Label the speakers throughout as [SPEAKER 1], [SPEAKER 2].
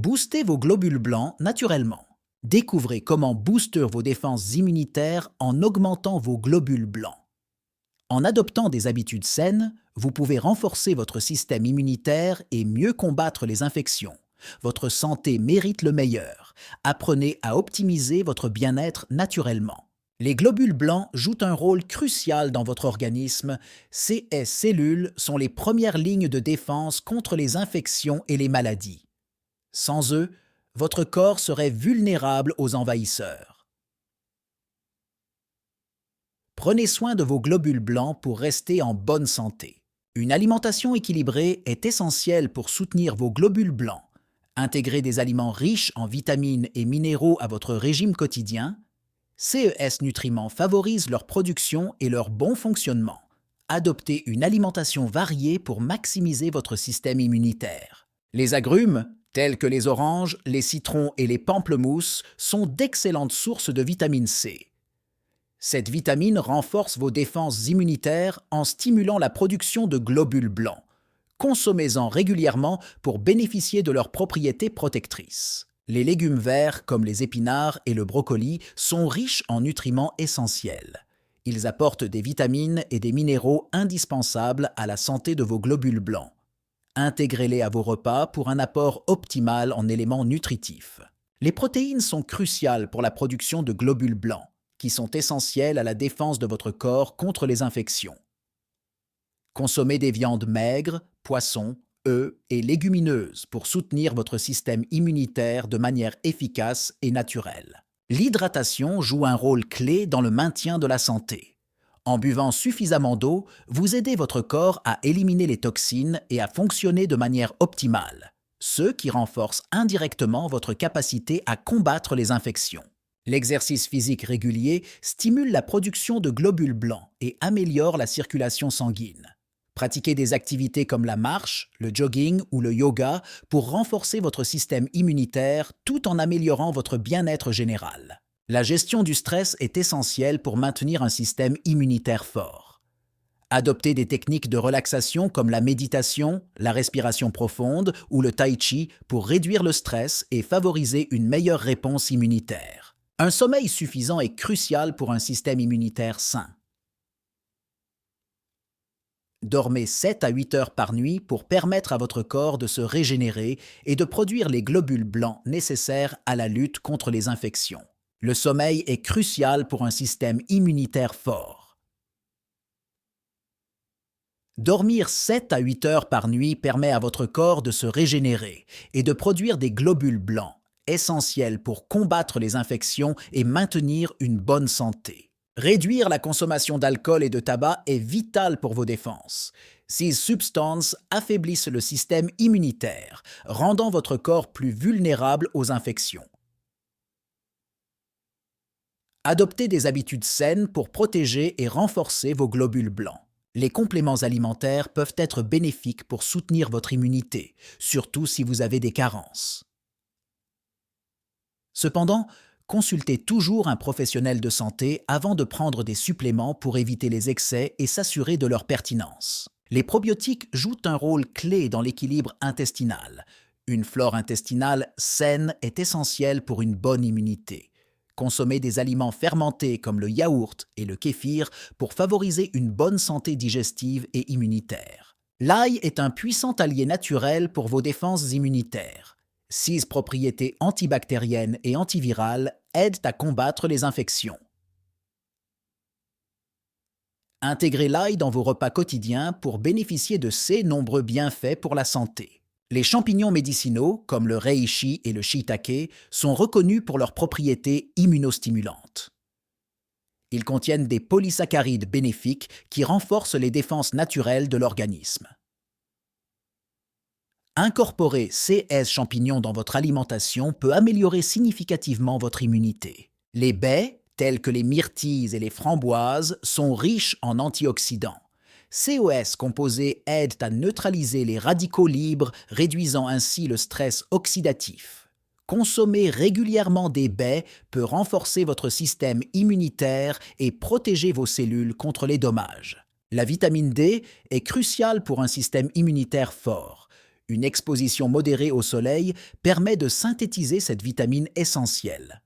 [SPEAKER 1] Boostez vos globules blancs naturellement. Découvrez comment booster vos défenses immunitaires en augmentant vos globules blancs. En adoptant des habitudes saines, vous pouvez renforcer votre système immunitaire et mieux combattre les infections. Votre santé mérite le meilleur. Apprenez à optimiser votre bien-être naturellement. Les globules blancs jouent un rôle crucial dans votre organisme. Ces cellules sont les premières lignes de défense contre les infections et les maladies. Sans eux, votre corps serait vulnérable aux envahisseurs. Prenez soin de vos globules blancs pour rester en bonne santé. Une alimentation équilibrée est essentielle pour soutenir vos globules blancs. Intégrez des aliments riches en vitamines et minéraux à votre régime quotidien. CES Nutriments favorise leur production et leur bon fonctionnement. Adoptez une alimentation variée pour maximiser votre système immunitaire. Les agrumes, tels que les oranges, les citrons et les pamplemousses, sont d'excellentes sources de vitamine C. Cette vitamine renforce vos défenses immunitaires en stimulant la production de globules blancs. Consommez-en régulièrement pour bénéficier de leurs propriétés protectrices. Les légumes verts, comme les épinards et le brocoli, sont riches en nutriments essentiels. Ils apportent des vitamines et des minéraux indispensables à la santé de vos globules blancs. Intégrez-les à vos repas pour un apport optimal en éléments nutritifs. Les protéines sont cruciales pour la production de globules blancs, qui sont essentiels à la défense de votre corps contre les infections. Consommez des viandes maigres, poissons, œufs et légumineuses pour soutenir votre système immunitaire de manière efficace et naturelle. L'hydratation joue un rôle clé dans le maintien de la santé. En buvant suffisamment d'eau, vous aidez votre corps à éliminer les toxines et à fonctionner de manière optimale, ce qui renforce indirectement votre capacité à combattre les infections. L'exercice physique régulier stimule la production de globules blancs et améliore la circulation sanguine. Pratiquez des activités comme la marche, le jogging ou le yoga pour renforcer votre système immunitaire tout en améliorant votre bien-être général. La gestion du stress est essentielle pour maintenir un système immunitaire fort. Adoptez des techniques de relaxation comme la méditation, la respiration profonde ou le tai chi pour réduire le stress et favoriser une meilleure réponse immunitaire. Un sommeil suffisant est crucial pour un système immunitaire sain. Dormez 7 à 8 heures par nuit pour permettre à votre corps de se régénérer et de produire les globules blancs nécessaires à la lutte contre les infections. Le sommeil est crucial pour un système immunitaire fort. Dormir 7 à 8 heures par nuit permet à votre corps de se régénérer et de produire des globules blancs, essentiels pour combattre les infections et maintenir une bonne santé. Réduire la consommation d'alcool et de tabac est vital pour vos défenses. Ces substances affaiblissent le système immunitaire, rendant votre corps plus vulnérable aux infections. Adoptez des habitudes saines pour protéger et renforcer vos globules blancs. Les compléments alimentaires peuvent être bénéfiques pour soutenir votre immunité, surtout si vous avez des carences. Cependant, consultez toujours un professionnel de santé avant de prendre des suppléments pour éviter les excès et s'assurer de leur pertinence. Les probiotiques jouent un rôle clé dans l'équilibre intestinal. Une flore intestinale saine est essentielle pour une bonne immunité. Consommez des aliments fermentés comme le yaourt et le kéfir pour favoriser une bonne santé digestive et immunitaire. L'ail est un puissant allié naturel pour vos défenses immunitaires. Ses propriétés antibactériennes et antivirales aident à combattre les infections. Intégrez l'ail dans vos repas quotidiens pour bénéficier de ses nombreux bienfaits pour la santé. Les champignons médicinaux, comme le reishi et le shiitake, sont reconnus pour leurs propriétés immunostimulantes. Ils contiennent des polysaccharides bénéfiques qui renforcent les défenses naturelles de l'organisme. Incorporer ces champignons dans votre alimentation peut améliorer significativement votre immunité. Les baies, telles que les myrtilles et les framboises, sont riches en antioxydants. COS composés aident à neutraliser les radicaux libres, réduisant ainsi le stress oxydatif. Consommer régulièrement des baies peut renforcer votre système immunitaire et protéger vos cellules contre les dommages. La vitamine D est cruciale pour un système immunitaire fort. Une exposition modérée au soleil permet de synthétiser cette vitamine essentielle.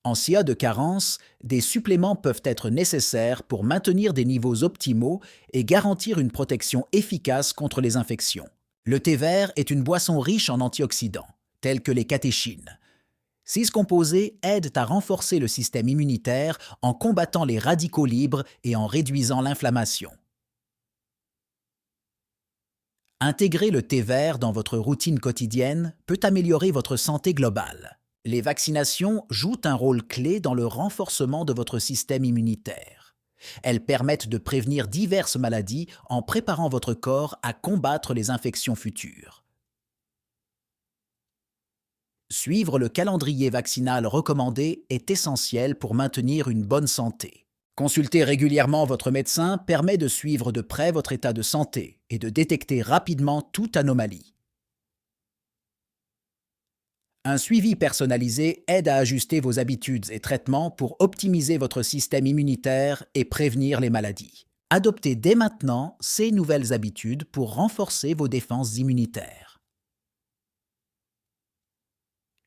[SPEAKER 1] En cas de carence, des suppléments peuvent être nécessaires pour maintenir des niveaux optimaux et garantir une protection efficace contre les infections. Le thé vert est une boisson riche en antioxydants, tels que les catéchines. Ces composés aident à renforcer le système immunitaire en combattant les radicaux libres et en réduisant l'inflammation. Intégrer le thé vert dans votre routine quotidienne peut améliorer votre santé globale. Les vaccinations jouent un rôle clé dans le renforcement de votre système immunitaire. Elles permettent de prévenir diverses maladies en préparant votre corps à combattre les infections futures. Suivre le calendrier vaccinal recommandé est essentiel pour maintenir une bonne santé. Consulter régulièrement votre médecin permet de suivre de près votre état de santé et de détecter rapidement toute anomalie. Un suivi personnalisé aide à ajuster vos habitudes et traitements pour optimiser votre système immunitaire et prévenir les maladies. Adoptez dès maintenant ces nouvelles habitudes pour renforcer vos défenses immunitaires.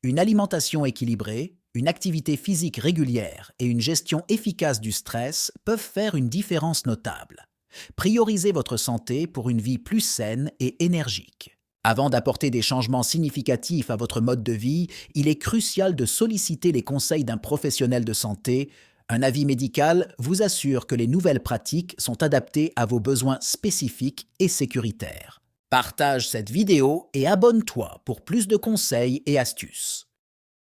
[SPEAKER 1] Une alimentation équilibrée, une activité physique régulière et une gestion efficace du stress peuvent faire une différence notable. Priorisez votre santé pour une vie plus saine et énergique. Avant d'apporter des changements significatifs à votre mode de vie, il est crucial de solliciter les conseils d'un professionnel de santé. Un avis médical vous assure que les nouvelles pratiques sont adaptées à vos besoins spécifiques et sécuritaires. Partage cette vidéo et abonne-toi pour plus de conseils et astuces.